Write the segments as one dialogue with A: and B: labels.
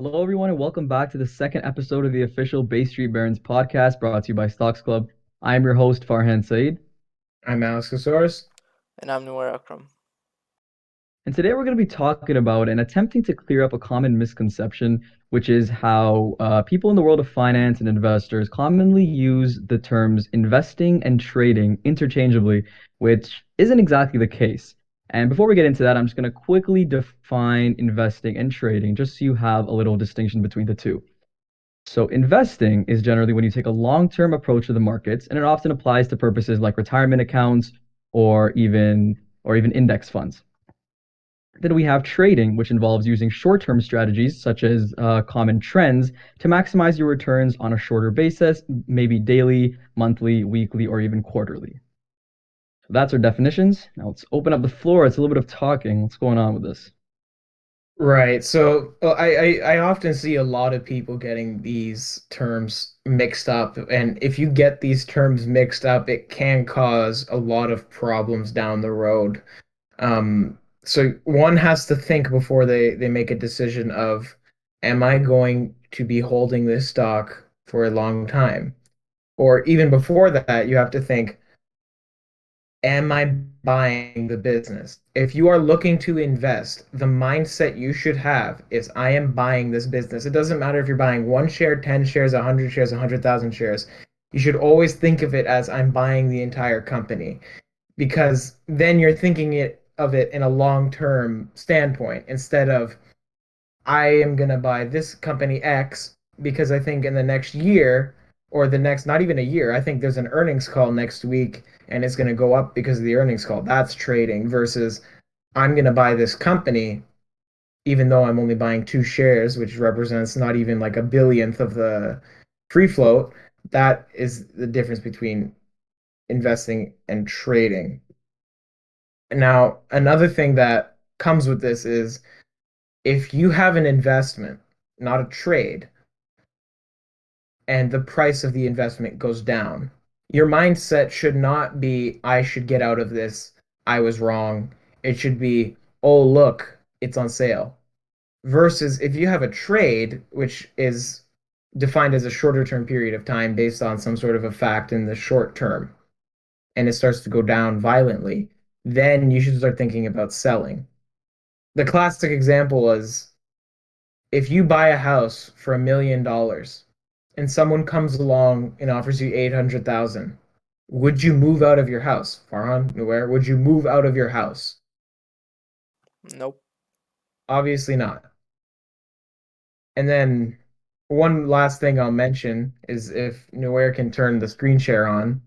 A: Hello, everyone, and welcome back to the second episode of the official Bay Street Barons podcast brought to you by Stocks Club. I am your host, Farhan Said,
B: I'm Alex.
C: And I'm Nuwair Akram.
A: and today we're going to be talking about and attempting to clear up a common misconception, which is how people in the world of finance and investors commonly use the terms investing and trading interchangeably, which isn't exactly the case. And before we get into that, I'm just going to quickly define investing and trading just so you have a little distinction between the two. So investing is generally when you take a long-term approach to the markets, and it often applies to purposes like retirement accounts or even index funds. Then we have trading, which involves using short-term strategies such as common trends to maximize your returns on a shorter basis, maybe daily, monthly, weekly, or even quarterly. So that's our definitions. Now let's open up the floor. It's a little bit of talking. What's going on with this?
B: Right. So I often see a lot of people getting these terms mixed up. And if you get these terms mixed up, it can cause a lot of problems down the road. So one has to think before they make a decision of, am I going to be holding this stock for a long time? Or even before that, you have to think, am I buying the business? If you are looking to invest, the mindset you should have is I am buying this business. It doesn't matter if you're buying one share, 10 shares, 100 shares, 100,000 shares. You should always think of it as I'm buying the entire company because then you're thinking of it in a long-term standpoint instead of I am going to buy this company X because I think in the next year or the next, not even a year, I think there's an earnings call next week and it's going to go up because of the earnings call. That's trading versus I'm going to buy this company even though I'm only buying two shares, which represents not even like a billionth of the free float. That is the difference between investing and trading. Now, another thing that comes with this is if you have an investment, not a trade, and the price of the investment goes down. Your mindset should not be, I should get out of this. I was wrong. It should be, oh, look, it's on sale. Versus if you have a trade, which is defined as a shorter term period of time based on some sort of a fact in the short term, and it starts to go down violently, then you should start thinking about selling. The classic example is if you buy a house for $1 million and someone comes along and offers you 800,000, would you move out of your house? Farhan, Nuwair, would you move out of your house?
C: Nope.
B: Obviously not. And then one last thing I'll mention is if Nuwair can turn the screen share on.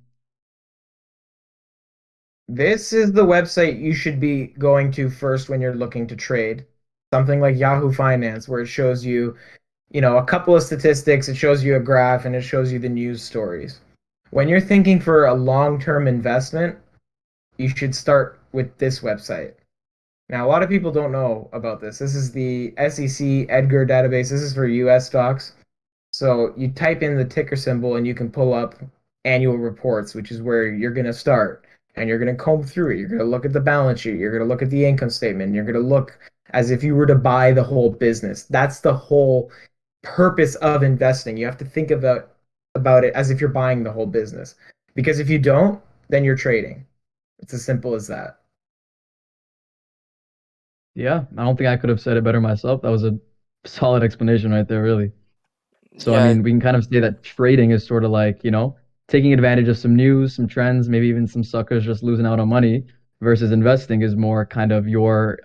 B: This is the website you should be going to first when you're looking to trade. Something like Yahoo Finance, where it shows you, a couple of statistics, it shows you a graph, and it shows you the news stories. When you're thinking for a long-term investment, you should start with this website. Now, a lot of people don't know about this. This is the SEC Edgar Database. This is for US stocks. So you type in the ticker symbol and you can pull up annual reports, which is where you're going to start. And you're going to comb through it. You're going to look at the balance sheet. You're going to look at the income statement. You're going to look as if you were to buy the whole business. That's the whole purpose of investing. You have to think about it as if you're buying the whole business. Because if you don't, then you're trading. It's as simple as that.
A: Yeah, I don't think I could have said it better myself. That was a solid explanation right there, really. So, I
C: Yeah,
A: mean, we can kind of say that trading is sort of like, taking advantage of some news, some trends, maybe even some suckers just losing out on money, versus investing is more kind of you're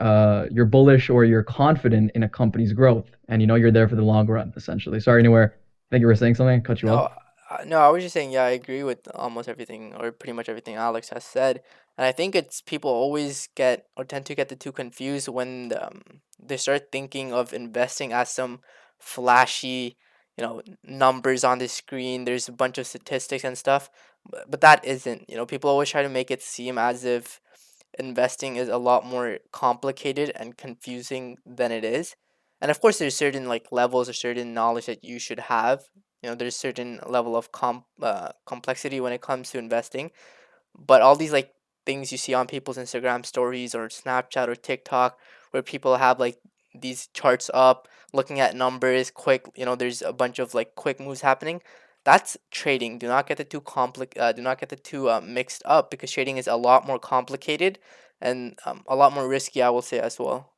A: bullish or you're confident in a company's growth, and you're there for the long run, essentially. Sorry, anywhere. I think you were saying something. Cut you off.
C: no, no. I was just saying, yeah, I agree with almost everything, or pretty much everything Alex has said. And I think it's people always get or tend to get the two confused when they start thinking of investing as some flashy, numbers on the screen. There's a bunch of statistics and stuff, but that isn't. People always try to make it seem as if investing is a lot more complicated and confusing than it is. And of course, there's certain like levels or certain knowledge that you should have. There's certain level of complexity when it comes to investing. But all these like things you see on people's Instagram stories or Snapchat or TikTok, where people have like these charts up, looking at numbers, quick, there's a bunch of like quick moves happening. That's trading. Do not get the two mixed up, because trading is a lot more complicated and a lot more risky, I will say as well.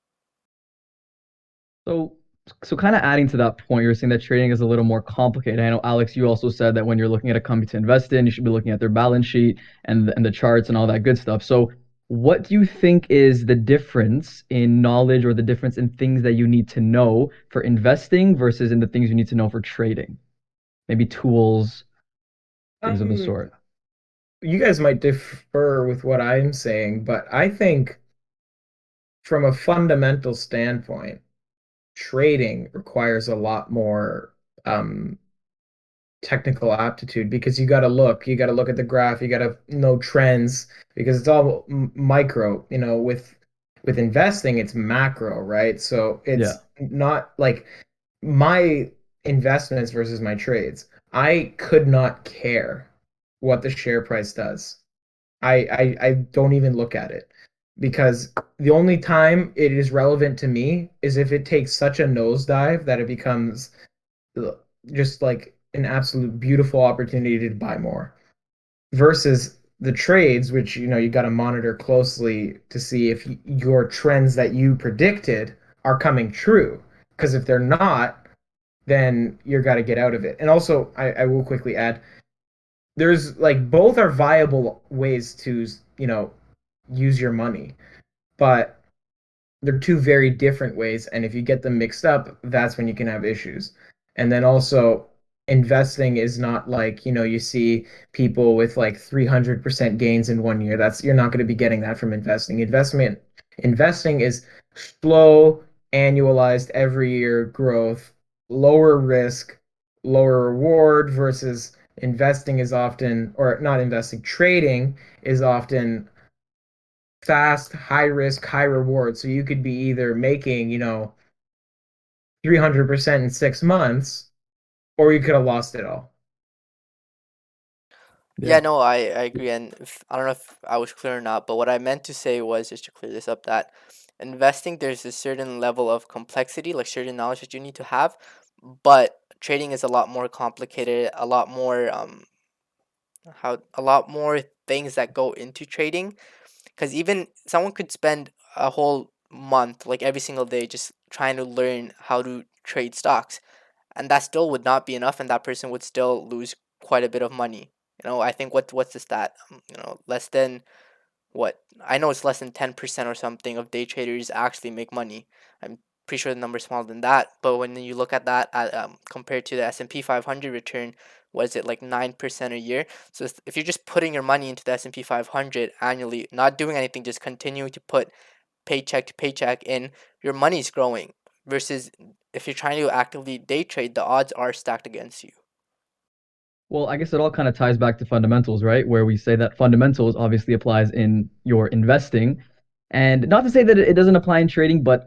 A: So, so kind of adding to that point, you're saying that trading is a little more complicated. I know, Alex, you also said that when you're looking at a company to invest in, you should be looking at their balance sheet and the charts and all that good stuff. So, what do you think is the difference in knowledge or the difference in things that you need to know for investing versus in the things you need to know for trading? Maybe tools, things of the
B: Um,
A: sort.
B: you guys might differ with what I'm saying, but I think from a fundamental standpoint, trading requires a lot more technical aptitude because you got to look at the graph, you got to know trends because it's all micro, with investing it's macro, right? So
A: Yeah.
B: it's not like my investments versus my trades. I could not care what the share price does. I don't even look at it because the only time it is relevant to me is if it takes such a nosedive that it becomes just like an absolute beautiful opportunity to buy more versus the trades, which you got to monitor closely to see if your trends that you predicted are coming true. Because if they're not, then you're got to get out of it. And also, I will quickly add, there's like both are viable ways to use your money, but they're two very different ways, and if you get them mixed up, that's when you can have issues. And then also, investing is not like, you see people with like 300% gains in 1 year. That's You're not going to be getting that from investing is slow, annualized every year growth, lower risk, lower reward, versus investing is often, or not investing, trading is often fast, high risk, high reward. So you could be either making, 300% in 6 months, or you could have lost it all.
C: Yeah,
A: Yeah.
C: no, I agree. And I don't know if I was clear or not, but what I meant to say was, just to clear this up, that investing, there's a certain level of complexity, like certain knowledge that you need to have, but trading is a lot more complicated, a lot more things that go into trading. Because even someone could spend a whole month, like every single day, just trying to learn how to trade stocks, and that still would not be enough, and that person would still lose quite a bit of money. I think what's the stat? Less than what I know it's less than 10% or something of day traders actually make money. I'm pretty sure the number's smaller than that. But when you look at that compared to the S&P 500 return, was it like 9% a year? So if you're just putting your money into the S&P 500 annually, not doing anything, just continuing to put paycheck to paycheck in, your money's growing. Versus if you're trying to actively day trade, the odds are stacked against you.
A: Well, I guess it all kind of ties back to fundamentals, right? Where we say that fundamentals obviously applies in your investing. And not to say that it doesn't apply in trading, but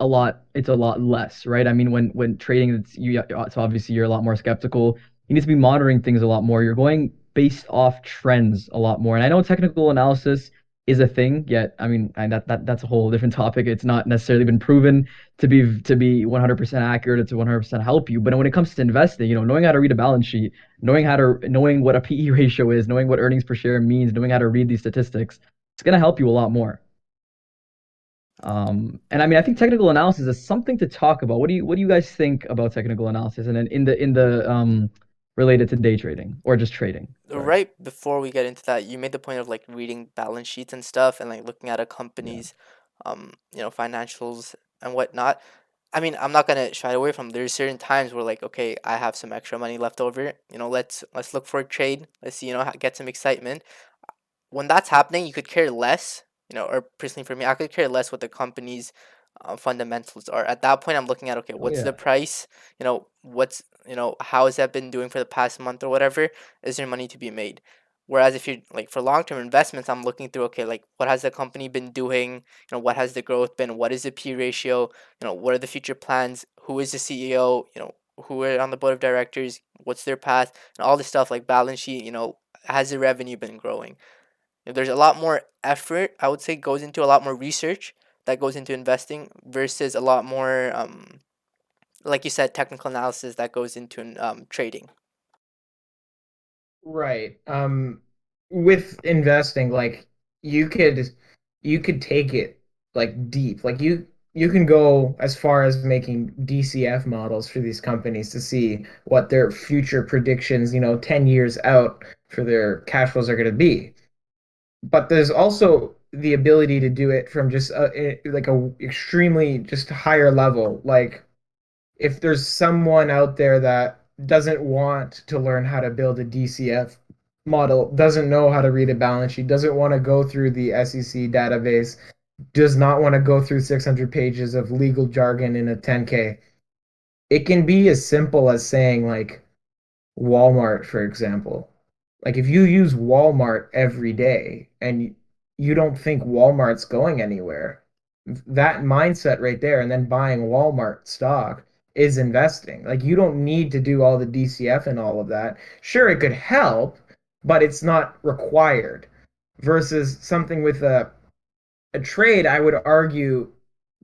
A: it's a lot less, right? I mean, when trading, it's obviously you're a lot more skeptical. You need to be monitoring things a lot more. You're going based off trends a lot more. And I know technical analysis is a thing, yet I mean, that's a whole different topic. It's not necessarily been proven to be 100% accurate or to 100% help you. But when it comes to investing, knowing how to read a balance sheet, knowing what a PE ratio is, knowing what earnings per share means, knowing how to read these statistics, it's gonna help you a lot more. And I mean, I think technical analysis is something to talk about. What do you guys think about technical analysis and then in the related to day trading or just trading? Sorry.
C: Right before we get into that, you made the point of like reading balance sheets and stuff, and like looking at a
A: Yeah.
C: company's financials and whatnot. I mean, I'm not gonna shy away from, there's certain times where, like, okay, I have some extra money left over, let's look for a trade, let's see, get some excitement. When that's happening, you could care less, or personally for me, I could care less what the company's fundamentals are. At that point, I'm looking at, okay,
A: Oh
C: what's the
A: yeah.
C: price? How has that been doing for the past month or whatever? Is there money to be made? Whereas if you're like for long term investments, I'm looking through, okay, like what has the company been doing? What has the growth been? What is the P ratio? What are the future plans? Who is the CEO? Who are on the board of directors? What's their path? And all this stuff like balance sheet. Has the revenue been growing? There's a lot more effort, I would say, goes into a lot more research that goes into investing versus a lot more, like you said, technical analysis that goes into trading.
B: Right. With investing, like you could you could take it like deep. Like you can go as far as making DCF models for these companies to see what their future predictions, 10 years out for their cash flows are going to be. But there's also the ability to do it from just like a extremely just higher level. Like if there's someone out there that doesn't want to learn how to build a DCF model, doesn't know how to read a balance sheet, doesn't want to go through the SEC database, does not want to go through 600 pages of legal jargon in a 10K, it can be as simple as saying, like, Walmart, for example. Like if you use Walmart every day and you don't think Walmart's going anywhere, that mindset right there, and then buying Walmart stock is investing. Like you don't need to do all the DCF and all of that. Sure, it could help, but it's not required. Versus something with a trade, I would argue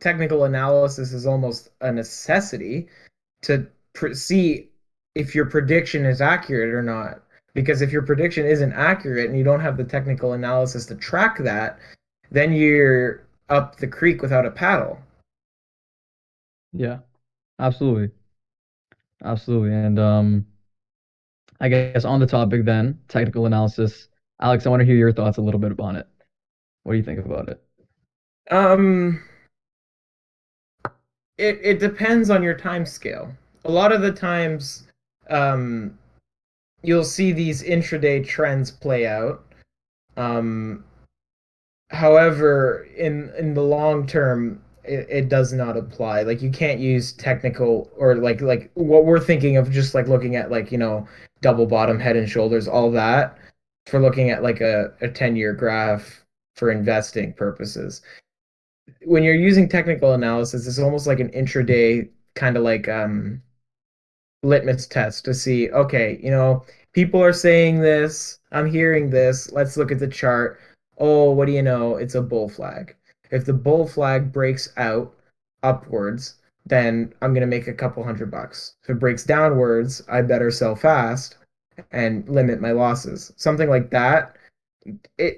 B: technical analysis is almost a necessity to see if your prediction is accurate or not. Because if your prediction isn't accurate and you don't have the technical analysis to track that, then you're up the creek without a paddle.
A: Yeah, absolutely. Absolutely. And I guess on the topic then, technical analysis. Alex, I want to hear your thoughts a little bit on it. What do you think about it?
B: Um, it depends on your time scale. A lot of the times, um, you'll see these intraday trends play out. Um, However, in the long term, it does not apply. Like you can't use technical or like what we're thinking of, just like looking at like, double bottom, head and shoulders, all that for looking at like a 10-year graph for investing purposes. When you're using technical analysis, it's almost like an intraday kind of like litmus test to see, okay, people are saying this, I'm hearing this, let's look at the chart. Oh, what do you know? It's a bull flag. If the bull flag breaks out upwards, then I'm going to make a couple $100. If it breaks downwards, I better sell fast and limit my losses. Something like that.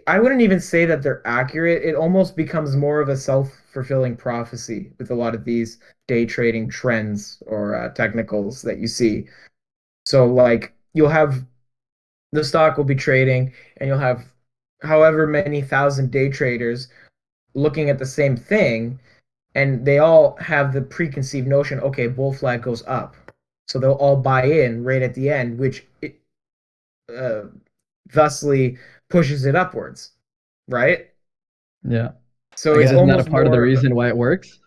B: I wouldn't even say that they're accurate. It almost becomes more of a self-fulfilling prophecy with a lot of these day trading trends or technicals that you see. So like you'll have the stock will be trading and you'll have however many thousand day traders looking at the same thing, and they all have the preconceived notion, okay, bull flag goes up. So they'll all buy in right at the end, which uh, thusly pushes it upwards, right?
A: Yeah.
B: So
A: I
B: it's
A: guess isn't that a
B: almost
A: part of the
B: more of a,
A: reason why it works?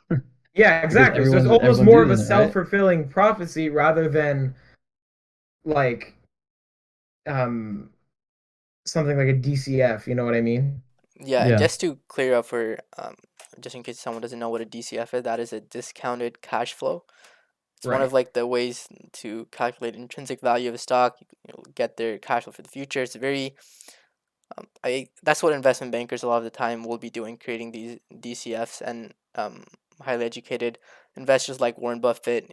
B: yeah,
A: Because
B: exactly. So it's
A: everyone
B: almost
A: everyone's
B: more of a
A: using it, right?
B: self-fulfilling prophecy rather than like um something like a DCF, you know what I mean?
C: Yeah, and
A: Yeah.
C: just to clear up for just in case someone doesn't know what a DCF is, that is a discounted cash flow. It's one
B: Right.
C: of like the ways to calculate intrinsic value of a stock. Get their cash flow for the future. It's very I that's what investment bankers a lot of the time will be doing, creating these DCFs, and highly educated investors like Warren Buffett,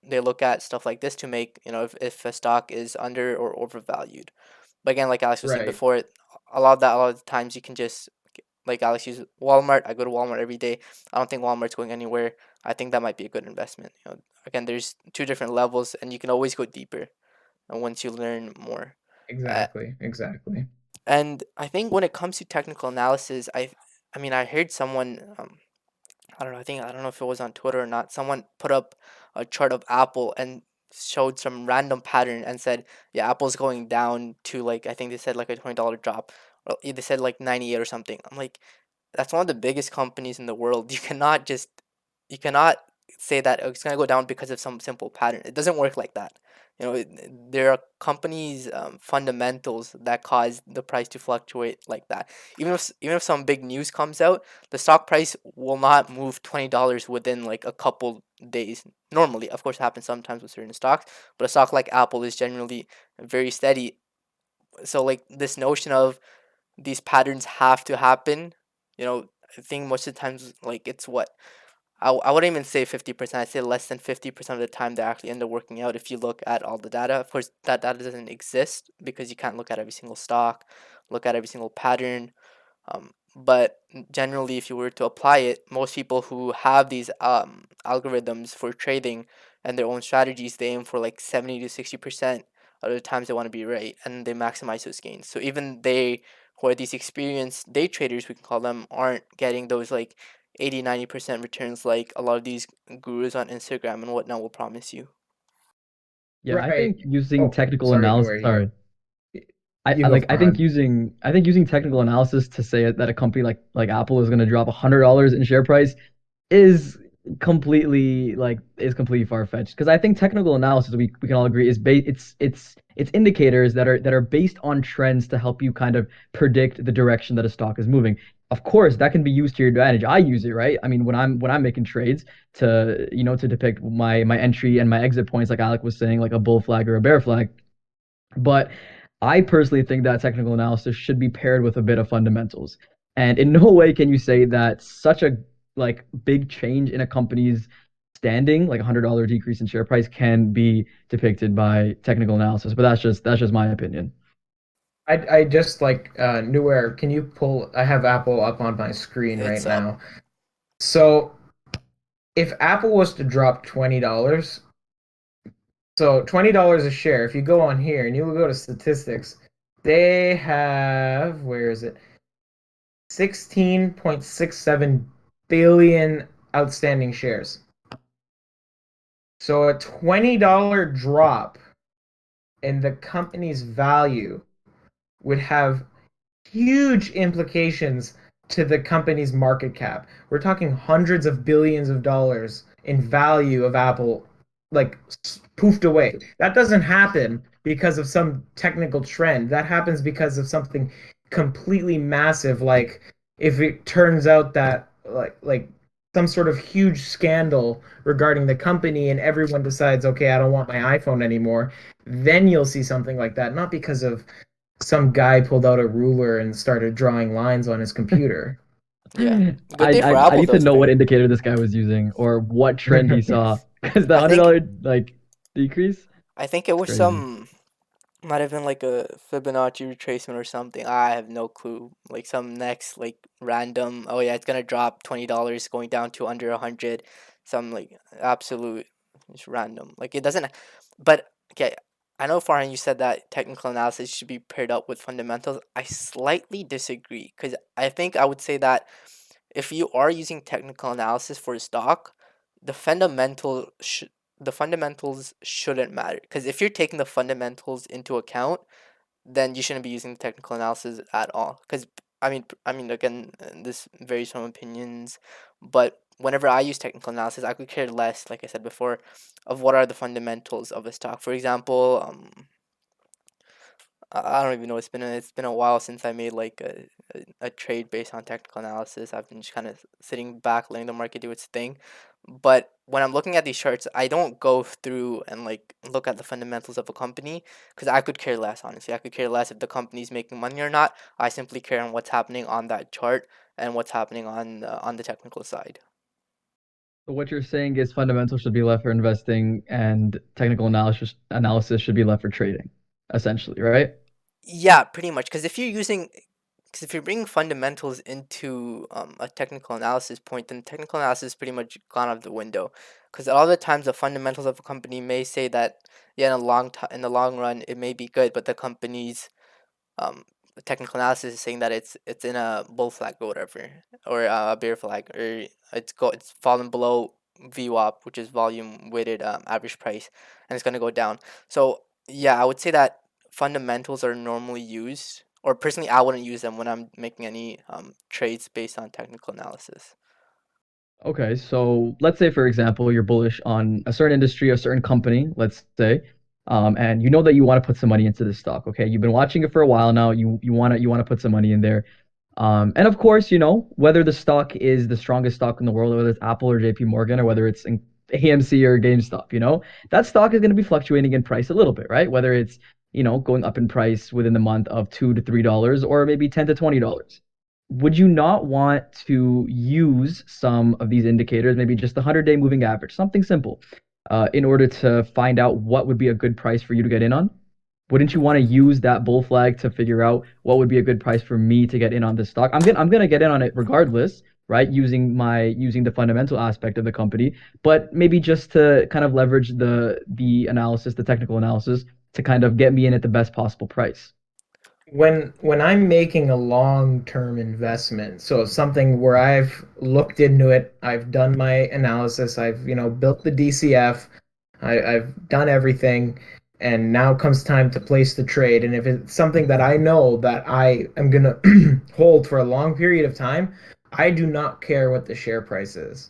C: they look at stuff like this to make, if a stock is under or overvalued. But again, like Alex was saying
B: Right.
C: before, a lot of the times you can just, like Alex uses Walmart. I go to Walmart every day. I don't think Walmart's going anywhere. I think that might be a good investment. Again, there's two different levels, and you can always go deeper, once you learn more. Uh,
B: Exactly. Exactly.
C: and I think when it comes to technical analysis, I mean, I heard someone, I don't know, I don't know if it was on Twitter or not. Someone put up a chart of Apple and showed some random pattern and said, yeah, Apple's going down to, like, I think they said like a $20 drop. Or they said like 98 or something. I'm like, that's one of the biggest companies in the world. You cannot say that, "Oh, it's gonna go down because of some simple pattern." It doesn't work like that. There are companies' fundamentals that cause the price to fluctuate like that. Even if some big news comes out, the stock price will not move $20 within like a couple days. Normally, of course, it happens sometimes with certain stocks, but a stock like Apple is generally very steady. So like this notion of these patterns have to happen, you know, I think most of the times, like it's what I wouldn't even say 50%. I'd say less than 50% of the time they actually end up working out if you look at all the data. Of course, that data doesn't exist because you can't look at every single stock, look at every single pattern. But generally, if you were to apply it, most people who have these algorithms for trading and their own strategies, they aim for like 70 to 60% of the times they want to be right, and they maximize those gains. So even they who are these experienced day traders, we can call them, aren't getting those like 80, 90% returns like a lot of these gurus on Instagram and whatnot will promise you.
A: Yeah, I
B: Right.
A: think using
B: Oh,
A: technical
B: sorry,
A: analysis,
B: Nuwair,
A: sorry.
B: you go,
A: I think
B: Farhan.
A: using technical analysis to say that a company like Apple is going to drop $100 in share price is completely far-fetched because I think technical analysis we can all agree is it's indicators that are based on trends to help you kind of predict the direction that a stock is moving. Of course, that can be used to your advantage. I use it, right? I mean, when I'm making trades to, to depict my entry and my exit points, like Alec was saying, like a bull flag or a bear flag. But I personally think that technical analysis should be paired with a bit of fundamentals. And in no way can you say that such a big change in a company's standing, like $100 decrease in share price, can be depicted by technical analysis. But that's just my opinion.
B: I just like Nuwair, can you pull? I have Apple up on my screen right
C: It's up.
B: now. So if Apple was to drop $20, so $20 a share, if you go on here and you will go to statistics, they have, where is it? 16.67 billion outstanding shares. So a $20 drop in the company's value would have huge implications to the company's market cap. We're talking hundreds of billions of dollars in value of Apple, like poofed away. That doesn't happen because of some technical trend. That happens because of something completely massive, like if it turns out that like some sort of huge scandal regarding the company and everyone decides, okay, I don't want my iPhone anymore, then you'll see something like that. Not because of some guy pulled out a ruler and started drawing lines on his computer.
C: Yeah.
A: I,
C: Good day for
A: I
C: Apple
A: need
C: though
A: to know what
C: today.
A: indicator this guy was using or what trend he saw because the
C: I
A: hundred
C: think
A: dollar decrease,
C: I think it
A: it's
C: was
A: crazy.
C: some might have been like a Fibonacci retracement or something. I have no clue. Like some next like random. Oh yeah, it's gonna drop $20 going down to under 100. Some like absolute just random. Like it doesn't. But okay, I know Farhan, you said that technical analysis should be paired up with fundamentals. I slightly disagree because I think I would say that if you are using technical analysis for a stock, the the fundamentals shouldn't matter because if you're taking the fundamentals into account, then you shouldn't be using technical analysis at all. Because I mean, again, this varies from opinions, but whenever I use technical analysis, I could care less, like I said before, of what are the fundamentals of a stock. For example, I don't even know. It's been a while since I made like a trade based on technical analysis. I've been just kind of sitting back, letting the market do its thing. But when I'm looking at these charts, I don't go through and like look at the fundamentals of a company because I could care less. Honestly, I could care less if the company's making money or not. I simply care on what's happening on that chart and what's happening on the technical side.
A: So what you're saying is fundamentals should be left for investing and technical analysis should be left for trading, essentially, right?
C: Yeah, pretty much. Because if you're bringing fundamentals into a technical analysis point, then technical analysis is pretty much gone out the window. Because a lot of the times, the fundamentals of a company may say that, yeah, in the long run, it may be good, but the company's um, technical analysis is saying that it's in a bull flag or whatever, or a bear flag, or it's fallen below VWAP, which is volume weighted average price, and it's gonna go down. So yeah, I would say that fundamentals are normally used, or personally, I wouldn't use them when I'm making any trades based on technical analysis.
A: Okay, so let's say, for example, you're bullish on a certain industry, a certain company, let's say, and you know that you want to put some money into this stock. Okay, you've been watching it for a while now. You want to put some money in there, and of course, whether the stock is the strongest stock in the world, whether it's Apple or JP Morgan, or whether it's in AMC or GameStop, that stock is going to be fluctuating in price a little bit, right? Whether it's going up in price within the month of $2 to $3, or maybe $10 to $20. would you not want to use some of these indicators, maybe just the 100-day moving average, something simple, in order to find out what would be a good price for you to get in on? Wouldn't you want to use that bull flag to figure out what would be a good price for me to get in on this stock? I'm gonna get in on it regardless, right? Using the fundamental aspect of the company, but maybe just to kind of leverage the analysis, the technical analysis, to kind of get me in at the best possible price.
B: When I'm making a long-term investment, so something where I've looked into it, I've done my analysis, I've, built the DCF, I've done everything, and now comes time to place the trade. And if it's something that I know that I am gonna hold for a long period of time, I do not care what the share price is.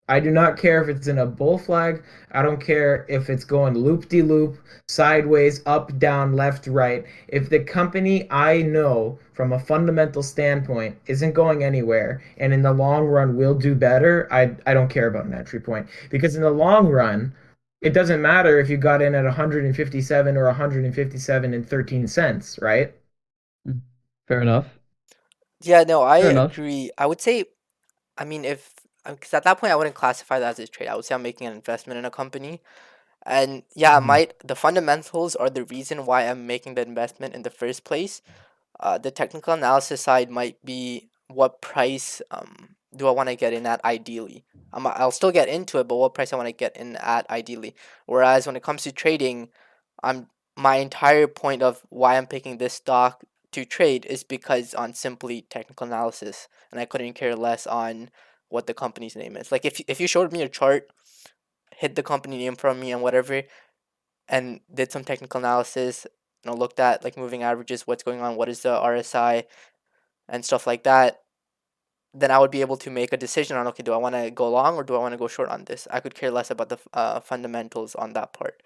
B: I do not care if it's in a bull flag. I don't care if it's going loop de loop, sideways, up, down, left, right. If the company I know from a fundamental standpoint isn't going anywhere and in the long run will do better, I don't care about an entry point. Because in the long run, it doesn't matter if you got in at 157 or 157 and 13 cents, right?
A: Mm. Fair enough.
C: Yeah, no, I
A: Fair enough.
C: agree. I would say, I mean, if because at that point I wouldn't classify that as a trade. I would say I'm making an investment in a company. And yeah,
A: Mhm.
C: might the fundamentals are the reason why I'm making the investment in the first place. The technical analysis side might be what price do I want to get in at ideally. I'll still get into it, but what price I want to get in at ideally. Whereas when it comes to trading, I'm my entire point of why I'm picking this stock to trade is because on simply technical analysis, and I couldn't care less on what the company's name is. Like if you showed me a chart, hid the company name from me and whatever, and did some technical analysis, looked at like moving averages, what's going on, what is the RSI and stuff like that, then I would be able to make a decision on, okay, do I want to go long or do I want to go short on this? I could care less about the fundamentals on that part.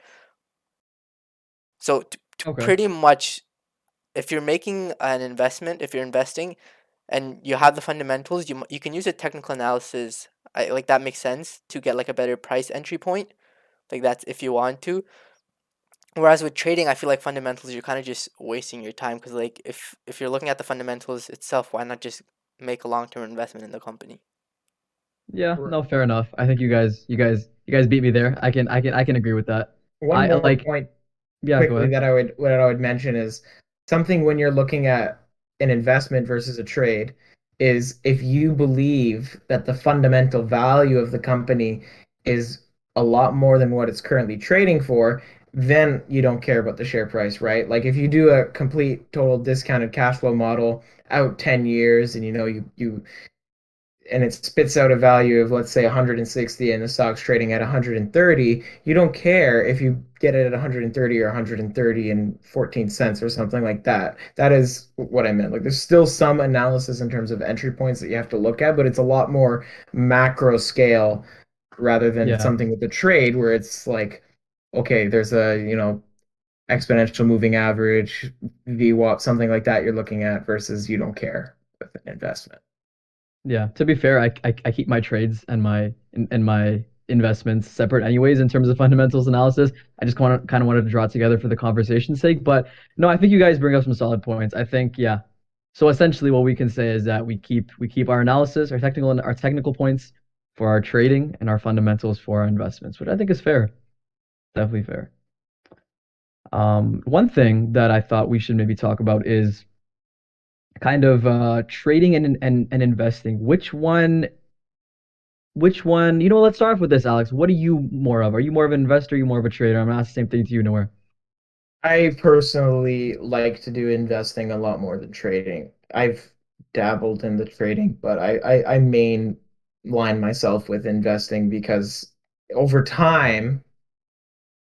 C: So to
A: Okay.
C: pretty much, if you're making an investment, if you're investing and you have the fundamentals, you can use a technical analysis. Like that makes sense to get like a better price entry point. Like that's if you want to. Whereas with trading, I feel like fundamentals, you're kind of just wasting your time because like if you're looking at the fundamentals itself, why not just make a long term investment in the company?
A: Yeah, no, fair enough. I think you guys beat me there. I can agree with that.
B: One
A: I
B: more
A: like
B: point
A: Yeah, go
B: quickly
A: ahead.
B: that I would mention is something when you're looking at an investment versus a trade is if you believe that the fundamental value of the company is a lot more than what it's currently trading for, then you don't care about the share price, right? Like if you do a complete total discounted cash flow model out 10 years and you and it spits out a value of let's say 160 and the stock's trading at 130, you don't care if you get it at 130 or 130 and 14 cents or something like that. That is what I meant. Like there's still some analysis in terms of entry points that you have to look at, but it's a lot more macro scale rather than
A: Yeah.
B: something with the trade where it's like, okay, there's a, exponential moving average, VWAP, something like that you're looking at versus you don't care with an investment.
A: Yeah. To be fair, I keep my trades and my investments separate anyways in terms of fundamentals analysis. I just kind of wanted to draw it together for the conversation's sake. But no, I think you guys bring up some solid points. I think, yeah. So essentially what we can say is that we keep our analysis, our technical points for our trading and our fundamentals for our investments, which I think is fair. Definitely fair. One thing that I thought we should maybe talk about is kind of trading and investing. Which one, let's start off with this, Alex. What are you more of? Are you more of an investor? Are you more of a trader? I'm gonna ask the same thing to you, Nowhere.
B: I personally like to do investing a lot more than trading. I've dabbled in the trading, but I mainline myself with investing because over time,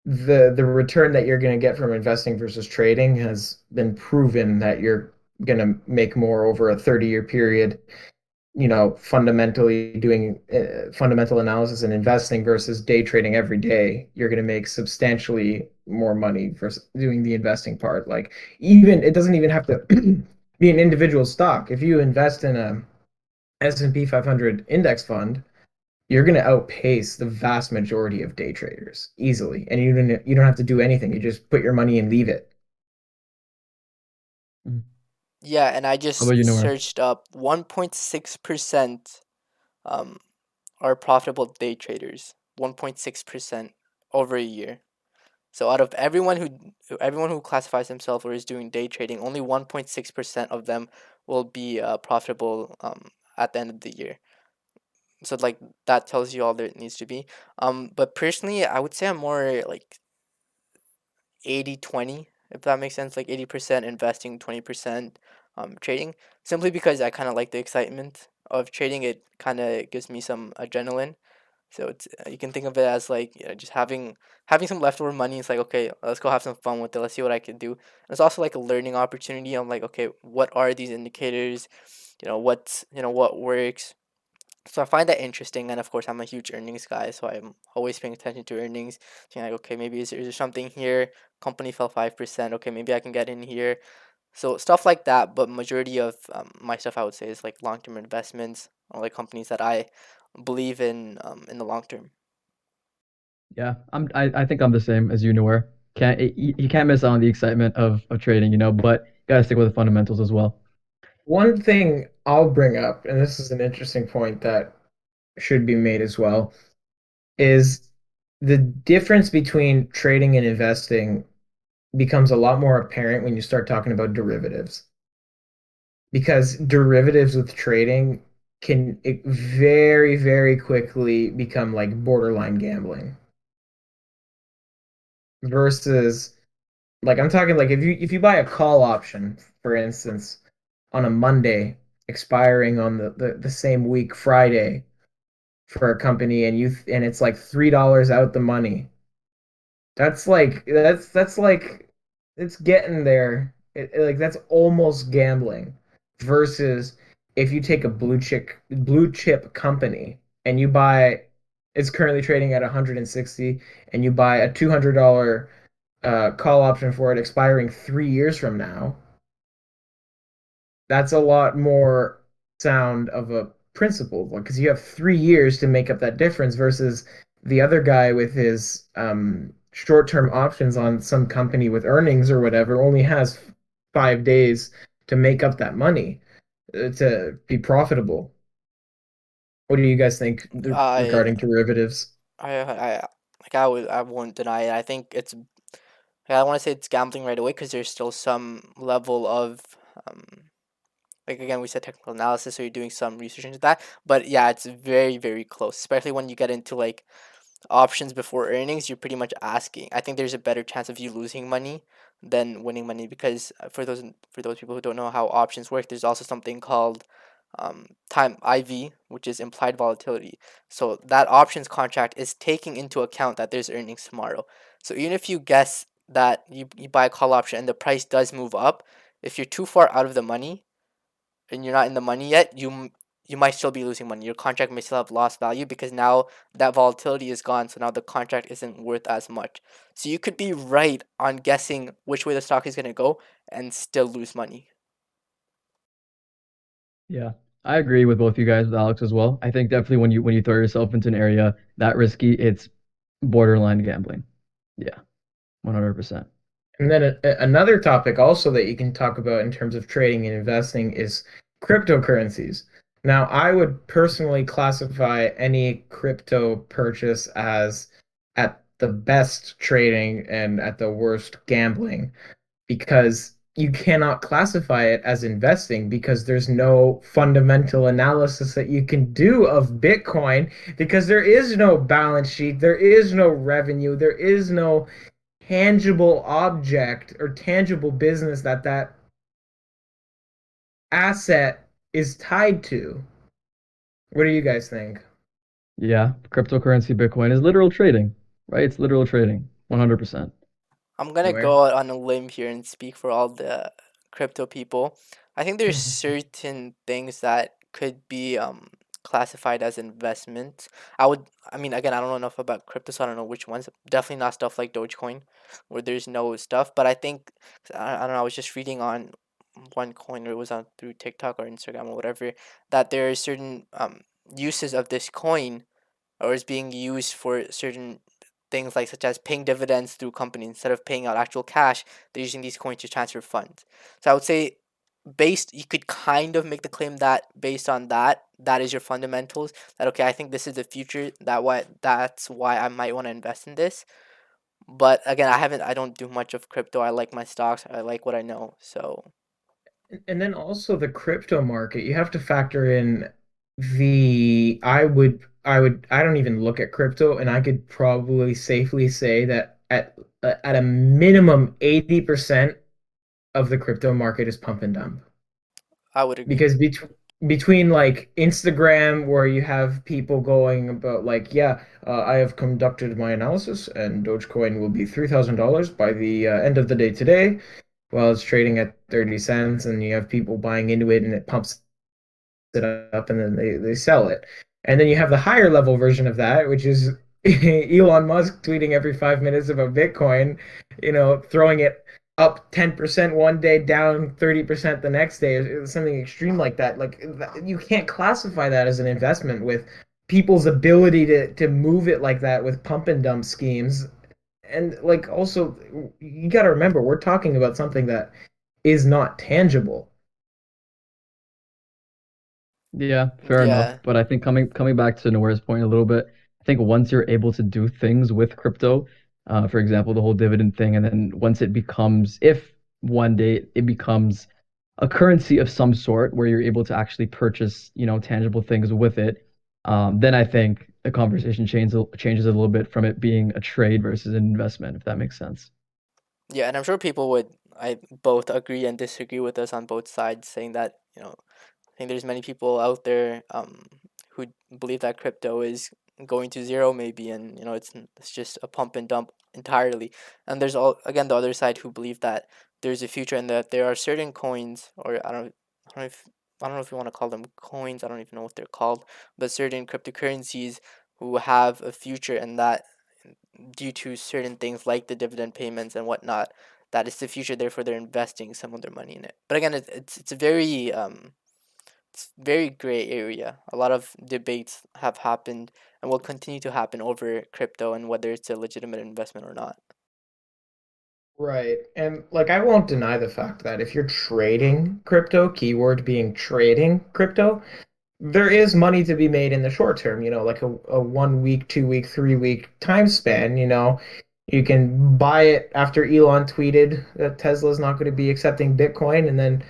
B: the return that you're going to get from investing versus trading has been proven that you're going to make more over a 30-year period, fundamentally doing fundamental analysis and investing versus day trading every day, you're going to make substantially more money versus doing the investing part. Like even it doesn't even have to be an individual stock. If you invest in a S&P 500 index fund, you're going to outpace the vast majority of day traders easily, and you don't have to do anything. You just put your money and leave it.
A: Mm.
C: Yeah, and I
A: How
C: just
A: about you, Nuwair?
C: searched up 1.6% um are profitable day traders. 1.6% over a year. So out of everyone who classifies themselves or is doing day trading, only 1.6% of them will be profitable at the end of the year. So like that tells you all there needs to be. But personally, I would say I'm more like 80/20, if that makes sense, like 80% investing, 20% trading, simply because I kind of like the excitement of trading. It kind of gives me some adrenaline. So it's you can think of it as like, just having some leftover money. It's like, okay, let's go have some fun with it. Let's see what I can do. And it's also like a learning opportunity. I'm like, okay, what are these indicators? What works. So I find that interesting, and of course, I'm a huge earnings guy, so I'm always paying attention to earnings. Saying like, okay, maybe is there something here? Company fell 5%. Okay, maybe I can get in here. So stuff like that. But majority of my stuff, I would say, is like long term investments or like companies that I believe in the long term.
A: Yeah, I think I'm the same as you, Nuwair. You can't miss out on the excitement of trading, but gotta stick with the fundamentals as well.
B: One thing I'll bring up, and this is an interesting point that should be made as well, is the difference between trading and investing becomes a lot more apparent when you start talking about derivatives. Because derivatives with trading can very, very quickly become like borderline gambling versus like I'm talking like if you buy a call option, for instance, on a Monday, expiring on the same week, Friday, for a company, and it's like $3 out the money. That's like it's getting there. Like that's almost gambling. Versus if you take a blue chip company and you buy, it's currently trading at 160, and you buy a $200 call option for it expiring 3 years from now. That's a lot more sound of a principled one because you have 3 years to make up that difference versus the other guy with his short-term options on some company with earnings or whatever only has 5 days to make up that money to be profitable. What do you guys think
C: I
B: regarding derivatives?
C: I won't deny it. I think it's I don't want to say it's gambling right away because there's still some level of um like again we said technical analysis, so you're doing some research into that. But yeah, it's very very close, especially when you get into like options before earnings. You're pretty much asking. I think there's a better chance of you losing money than winning money because for those people who don't know how options work, there's also something called time IV, which is implied volatility. So that options contract is taking into account that there's earnings tomorrow. So even if you guess that you buy a call option and the price does move up, if you're too far out of the money and you're not in the money yet, you might still be losing money. Your contract may still have lost value because now that volatility is gone. So now the contract isn't worth as much. So you could be right on guessing which way the stock is going to go and still lose money.
A: Yeah, I agree with both you guys, with Alex as well. I think definitely when you throw yourself into an area that risky, it's borderline gambling. Yeah, 100%.
B: And then another topic also that you can talk about in terms of trading and investing is cryptocurrencies. Now, I would personally classify any crypto purchase as at the best trading and at the worst gambling because you cannot classify it as investing because there's no fundamental analysis that you can do of Bitcoin because there is no balance sheet, there is no revenue, there is no tangible object or tangible business that asset is tied to. What do you guys think?
A: Yeah, cryptocurrency Bitcoin is literal trading, right? It's literal trading, 100%.
C: I'm gonna
B: Nuwair?
C: go out on a limb here and speak for all the crypto people. I think there's certain things that could be classified as investment. I mean, again, I don't know enough about crypto, so I don't know which ones. Definitely not stuff like Dogecoin, where there's no stuff. But I think I don't know. I was just reading on one coin, or it was on through TikTok or Instagram or whatever, that there are certain uses of this coin or is being used for certain things like such as paying dividends through company instead of paying out actual cash. They're using these coins to transfer funds. So I would say based, you could kind of make the claim that based on that, that is your fundamentals, that okay, I think this is the future, that's why I might want to invest in this. But again, I don't do much of crypto. I like my stocks, I like what I know. So
B: And then also the crypto market, you have to factor in I don't even look at crypto, and I could probably safely say that at a minimum 80% of the crypto market is pump and dump.
C: I would agree.
B: Because between like Instagram, where you have people going about like, yeah, I have conducted my analysis and Dogecoin will be $3,000 by the end of the day today, while it's trading at 30 cents, and you have people buying into it and it pumps it up, and then they sell it. And then you have the higher level version of that, which is Elon Musk tweeting every 5 minutes about Bitcoin, throwing it up 10% one day, down 30% the next day, or something extreme like that. Like you can't classify that as an investment with people's ability to move it like that with pump and dump schemes. And like also you got to remember we're talking about something that is not tangible.
A: Yeah, fair enough.
C: Yeah.
A: But I think coming back to Noir's point a little bit, I think once you're able to do things with crypto, for example, the whole dividend thing, and then once it becomes, if one day it becomes a currency of some sort where you're able to actually purchase, tangible things with it, then I think the conversation changes a little bit from it being a trade versus an investment, if that makes sense.
C: Yeah, and I'm sure people would, I both agree and disagree with us on both sides, saying that, I think there's many people out there who believe that crypto is going to zero maybe, and it's just a pump and dump entirely. And there's all again the other side who believe that there's a future and that there are certain coins, or I don't know if I don't know if you want to call them coins. I don't even know what they're called, but certain cryptocurrencies who have a future, and that due to certain things like the dividend payments and whatnot, that is the future. Therefore, they're investing some of their money in it. But again, it's a very it's very gray area. A lot of debates have happened and will continue to happen over crypto and whether it's a legitimate investment or not.
B: Right. And like I won't deny the fact that if you're trading crypto, keyword being trading crypto, there is money to be made in the short term, like a 1 week, 2 week, 3 week time span, you can buy it after Elon tweeted that Tesla's not going to be accepting Bitcoin, and then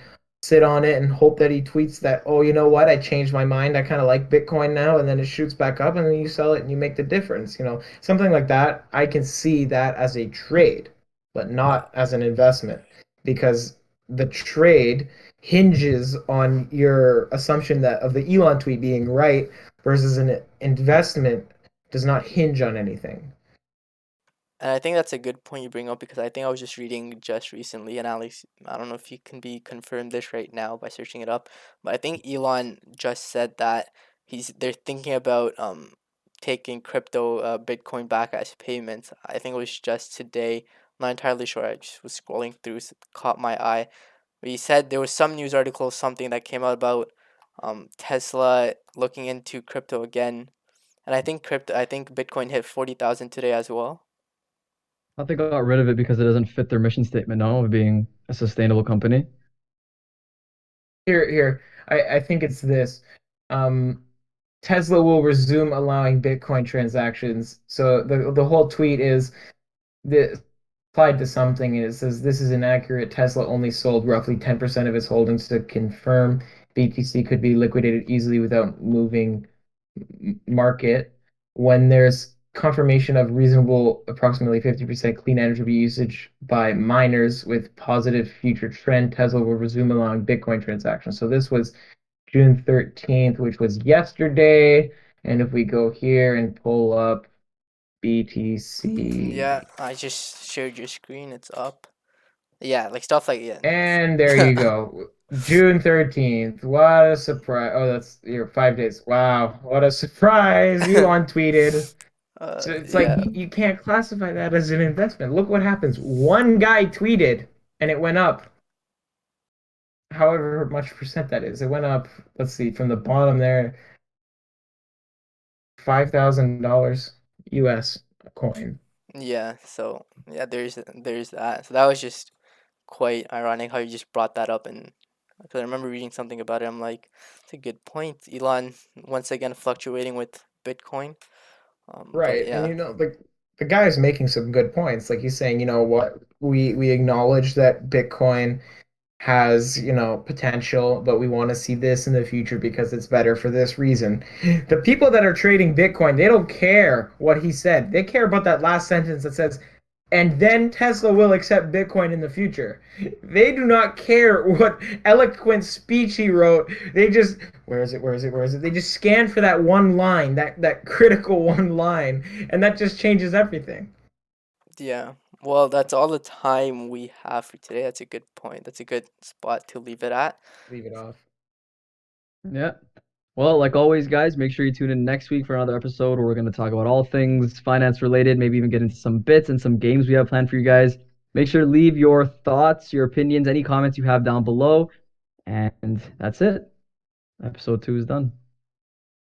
B: sit on it and hope that he tweets that, oh, you know what, I changed my mind. I kind of like Bitcoin now, and then it shoots back up, and then you sell it and you make the difference. Something like that. I can see that as a trade, but
C: Yeah.
B: not as an investment, because the trade hinges on your assumption that of the Elon tweet being right, versus an investment does not hinge on anything.
C: And I think that's a good point you bring up, because I think I was just reading just recently, and Alex, I don't know if you can be confirmed this right now by searching it up, but I think Elon just said that they're thinking about taking crypto, Bitcoin back as payments. I think it was just today. I'm not entirely sure. I just was scrolling through, caught my eye. But he said there was some news article, something that came out about Tesla looking into crypto again, and I think Bitcoin hit 40,000 today as well.
A: I thought they got rid of it because it doesn't fit their mission statement now of being a sustainable company.
B: Here, I think it's this. Um, Tesla will resume allowing Bitcoin transactions. So the whole tweet is the applied to something, and it says this is inaccurate. Tesla only sold roughly 10% of its holdings to confirm BTC could be liquidated easily without moving market. When there's confirmation of reasonable approximately 50% clean energy usage by miners with positive future trend, Tesla will resume allowing Bitcoin transactions. So this was June 13th, which was yesterday. And if we go here and pull up
C: Yeah,
B: BTC,
C: I just shared your screen. It's up. Yeah, like stuff like yeah.
B: and there you go. June 13th. What a surprise. Oh, that's 5 days. Wow. What a surprise. Elon tweeted. So it's like
C: Yeah,
B: you can't classify that as an investment. Look what happens. One guy tweeted and it went up, however much percent that is. It went up, let's see, from the bottom there, $5,000 US a coin.
C: yeah. So yeah, there's that. So that was just quite ironic how you just brought that up, and Because I remember reading something about it. I'm like, it's a good point. Elon once again fluctuating with Bitcoin. But
B: Right. And
C: yeah,
B: the guy is making some good points. Like he's saying, you know what, we acknowledge that Bitcoin has, potential, but we want to see this in the future because it's better for this reason. The people that are trading Bitcoin, they don't care what he said. They care about that last sentence that says, and then Tesla will accept Bitcoin in the future. They do not care what eloquent speech he wrote. They just, where is it? Where is it? Where is it? They just scan for that one line, that critical one line, and that just changes everything.
C: yeah. Well, that's all the time we have for today. That's a good point. That's a good spot to leave it at.
B: Leave it off.
A: Yeah. Well, like always, guys, make sure you tune in next week for another episode where we're going to talk about all things finance related, maybe even get into some bits and some games we have planned for you guys. Make sure to leave your thoughts, your opinions, any comments you have down below. And that's it. Episode 2 is done.